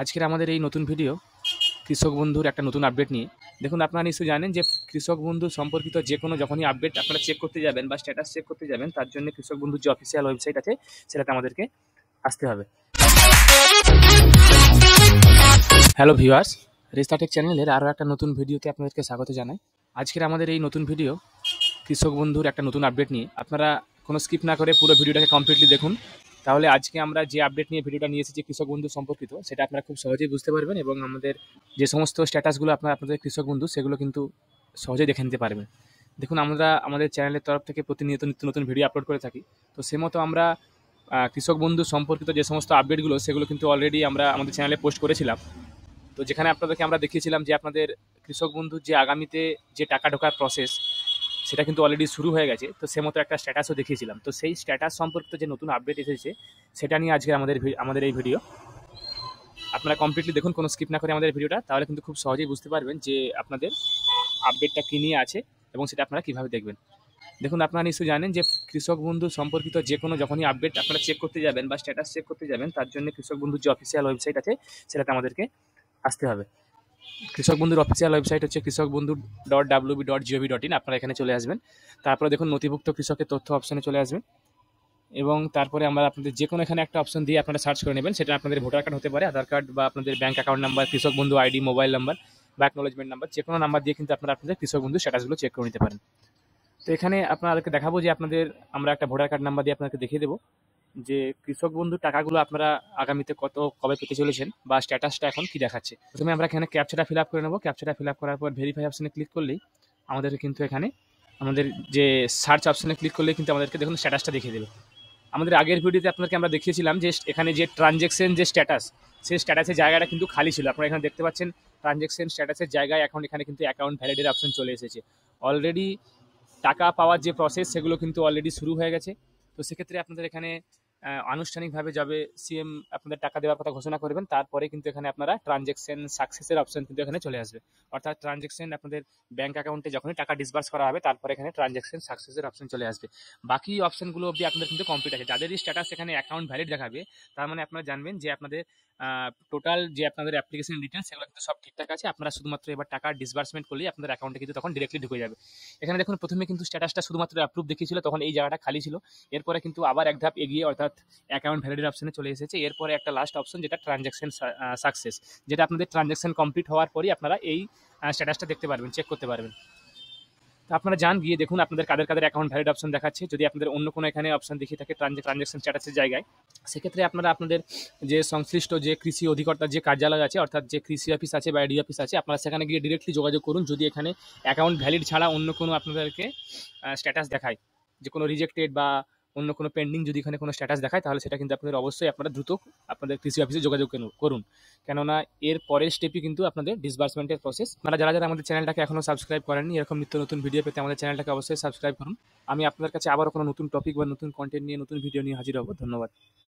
আজকের আমাদের এই নতুন ভিডিও কৃষক বন্ধুর একটা নতুন আপডেট নিয়ে। দেখুন, আপনারা নিশ্চয়ই জানেন যে কৃষক বন্ধু সম্পর্কিত যে কোনো যখনই আপডেট আপনারা চেক করতে যাবেন বা স্ট্যাটাস চেক করতে যাবেন, তার জন্য কৃষক বন্ধুর যে অফিসিয়াল ওয়েবসাইট আছে সেটাতে আমাদেরকে আসতে হবে। হ্যালো ভিউয়ার্স, রেস্টাটেক চ্যানেলের আরও একটা নতুন ভিডিওতে আপনাদেরকে স্বাগত জানাই। আজকের আমাদের এই নতুন ভিডিও কৃষক বন্ধুর একটা নতুন আপডেট নিয়ে। আপনারা কোনো স্কিপ না করে পুরো ভিডিওটাকে কমপ্লিটলি দেখুন, তাহলে আজকে আমরা যে আপডেট নিয়ে ভিডিওটা নিয়ে এসেছি কৃষক বন্ধু সম্পর্কিত, সেটা আপনারা খুব সহজেই বুঝতে পারবেন এবং আমাদের যে সমস্ত স্ট্যাটাসগুলো আপনাদের কৃষক বন্ধু সেগুলো কিন্তু সহজেই দেখে নিতে পারবেন। দেখুন, আমরা আমাদের চ্যানেলের তরফ থেকে প্রতিনিয়ত নিত্য নতুন ভিডিও আপলোড করে থাকি। তো সে মতো আমরা কৃষক বন্ধু সম্পর্কিত যে সমস্ত আপডেটগুলো সেগুলো কিন্তু অলরেডি আমরা আমাদের চ্যানেলে পোস্ট করেছিলাম। তো যেখানে আপনাদেরকে আমরা দেখিয়েছিলাম যে আপনাদের কৃষক বন্ধুর যে আগামীতে যে টাকা ঢোকার প্রসেস সেটা কিন্তু অলরেডি শুরু হয়ে গেছে। তো সে মতো একটা স্ট্যাটাসও দেখিয়েছিলাম। তো সেই স্ট্যাটাস সম্পর্কিত যে নতুন আপডেট এসেছে সেটা নিয়ে আজকে আমাদের এই ভিডিও। আপনারা কমপ্লিটলি দেখুন, কোনো স্কিপ না করে আমাদের ভিডিওটা, তাহলে কিন্তু খুব সহজেই বুঝতে পারবেন যে আপনাদের আপডেটটা কী নিয়ে আছে এবং সেটা আপনারা কীভাবে দেখবেন। দেখুন, আপনারা নিশ্চয়ই জানেন যে কৃষক বন্ধু সম্পর্কিত যে কোনো যখনই আপডেট আপনারা চেক করতে যাবেন বা স্ট্যাটাস চেক করতে যাবেন, তার জন্য কৃষক বন্ধুর যে অফিসিয়াল ওয়েবসাইট আছে সেটাতে আমাদেরকে আসতে হবে। কৃষক বন্ধুর অফিসিয়াল ওয়েবসাইট হচ্ছে kৃষকবন্ধু.wb.gov.in। আপনারা এখানে চলে আসবেন। তারপরে দেখুন নথিভুক্ত কৃষকের তথ্য অপশনে চলে আসবেন এবং তারপরে আমরা আপনাদের যে কোনো এখানে একটা অপশন দিয়ে আপনারা সার্চ করে নেবেন। সেটা আপনাদের ভোটার কার্ড হতে পারে, আধার কার্ড বা আপনাদের ব্যাঙ্ক অ্যাকাউন্ট নাম্বার, কৃষক বন্ধু আইডি, মোবাইল নাম্বার বা অ্যাকনোলেজমেন্ট নাম্বার, যে কোনো নাম্বার দিয়ে কিন্তু আপনারা আপনাদের কৃষক বন্ধু স্ট্যাটাসগুলো চেক করে নিতে পারেন। তো এখানে আপনাদেরকে দেখাবো যে আমরা একটা ভোটার কার্ড নাম্বার দিয়ে আপনাদেরকে দেখিয়ে দেবো যে কৃষক বন্ধু টাকাগুলো আপনারা আগামীতে কবে পেতে চলেছেন বা স্ট্যাটাসটা এখন কি দেখাচ্ছে। প্রথমে আমরা এখানে ক্যাপচাটা ফিল আপ করে নেবো। ক্যাপচাটা ফিল আপ করার পর ভেরিফাই অপশনে ক্লিক করলেই আমাদের কিন্তু এখানে আমাদের যে সার্চ অপশনে ক্লিক করলেই কিন্তু আমাদেরকে দেখুন স্ট্যাটাসটা দেখিয়ে দেবে। আমাদের আগের ভিডিওতে আপনাদেরকে আমরা দেখিয়েছিলাম যে এখানে যে ট্রানজ্যাকশন যে স্ট্যাটাস, সেই স্ট্যাটাসের জায়গাটা কিন্তু খালি ছিল। আপনারা এখানে দেখতে পাচ্ছেন ট্রানজ্যাকশন স্ট্যাটাসের জায়গায় এখন এখানে কিন্তু অ্যাকাউন্ট ভ্যালিডের অপশন চলে এসেছে। অলরেডি টাকা পাওয়ার যে প্রসেস সেগুলো কিন্তু অলরেডি শুরু হয়ে গেছে। তো সেক্ষেত্রে আপনাদের এখানে আনুষ্ঠানিকভাবে যাবে সিএম আপনাদের টাকা দেওয়ার কথা ঘোষণা করবেন, তারপরে কিন্তু এখানে আপনারা ট্রানজ্যাকশন সাকসেসের অপশন কিন্তু এখানে চলে আসবে। অর্থাৎ ট্রানজ্যাকশন আপনাদের ব্যাঙ্ক অ্যাকাউন্টে যখনই টাকা ডিসবার্স করা হবে তারপরে এখানে ট্রানজ্যাকশন সাকসেসের অপশন চলে আসবে। বাকি অপশনগুলো অবধি আপনাদের কিন্তু কমপ্লিট আছে। যাদেরই স্ট্যাটাস এখানে অ্যাকাউন্ট ভ্যালিড দেখাবে, তার মানে আপনারা জানবেন যে আপনাদের টোটাল যে আপনাদের অ্যাপ্লিকেশন ডিটেলস সেগুলো কিন্তু সব ঠিকঠাক আছে। আপনারা শুধুমাত্র এবার টাকা ডিসবার্সমেন্ট করলেই আপনাদের অ্যাকাউন্টে কিন্তু তখন ডিরেক্টলি ঢুকে যাবে। এখানে দেখুন প্রথমে কিন্তু স্ট্যাটাসটা শুধুমাত্র অ্যাপ্রুভ দেখিয়েছিল, তখন এই জায়গাটা খালি ছিল। এরপরে কিন্তু আবার এক ধাপ এগিয়ে অর্থাৎ অ্যাকাউন্ট ভ্যালিডের অপশনে চলে এসেছে। এরপরে একটা লাস্ট অপশন যেটা ট্রানজ্যাকশন সাকসেস, যেটা আপনাদের ট্রানজ্যাকশন কমপ্লিট হওয়ার পরই আপনারা এই স্ট্যাটাসটা দেখতে পারবেন, চেক করতে পারবেন। তো আপনারা যান, গিয়ে দেখুন আপনাদের কাদের অ্যাকাউন্ট ভ্যালিড অপশন দেখাচ্ছে। যদি আপনাদের অন্য কোনো এখানে অপশন দেখিয়ে থাকে ট্রানজ্যাকশন স্ট্যাটাসের জায়গায়, সেক্ষেত্রে আপনারা আপনাদের যে সংশ্লিষ্ট যে কৃষি অধিকর্তার যে কার্যালয় আছে, অর্থাৎ যে কৃষি অফিস আছে বা এডি অফিস আছে, আপনারা সেখানে গিয়ে ডিরেক্টলি যোগাযোগ করুন। যদি এখানে অ্যাকাউন্ট ভ্যালিড ছাড়া অন্য কোনো আপনাদেরকে স্ট্যাটাস দেখায়, যে কোনো রিজেক্টেড বা অন্য কোনো পেন্ডিং যদি এখানে কোনো স্ট্যাটাস দেখায়, তাহলে সেটা কিন্তু আপনাদের অবশ্যই আপনারা দ্রুত আপনাদের কৃষি অফিসে যোগাযোগ করুন। কেননা এর পরের স্টেপই কিন্তু আপনাদের ডিসবার্সমেন্টের প্রসেস। আপনারা যারা আমাদের চ্যানেলটাকে এখনও সাবস্ক্রাইব করেননি, এরকম নিত্য নতুন ভিডিও পেতে আমাদের চ্যানেলটাকে অবশ্যই সাবস্ক্রাইব করুন। আমি আপনাদের কাছে আবারও কোনো নতুন টপিক বা নতুন কন্টেন্ট নিয়ে নতুন ভিডিও নিয়ে হাজির হব। ধন্যবাদ।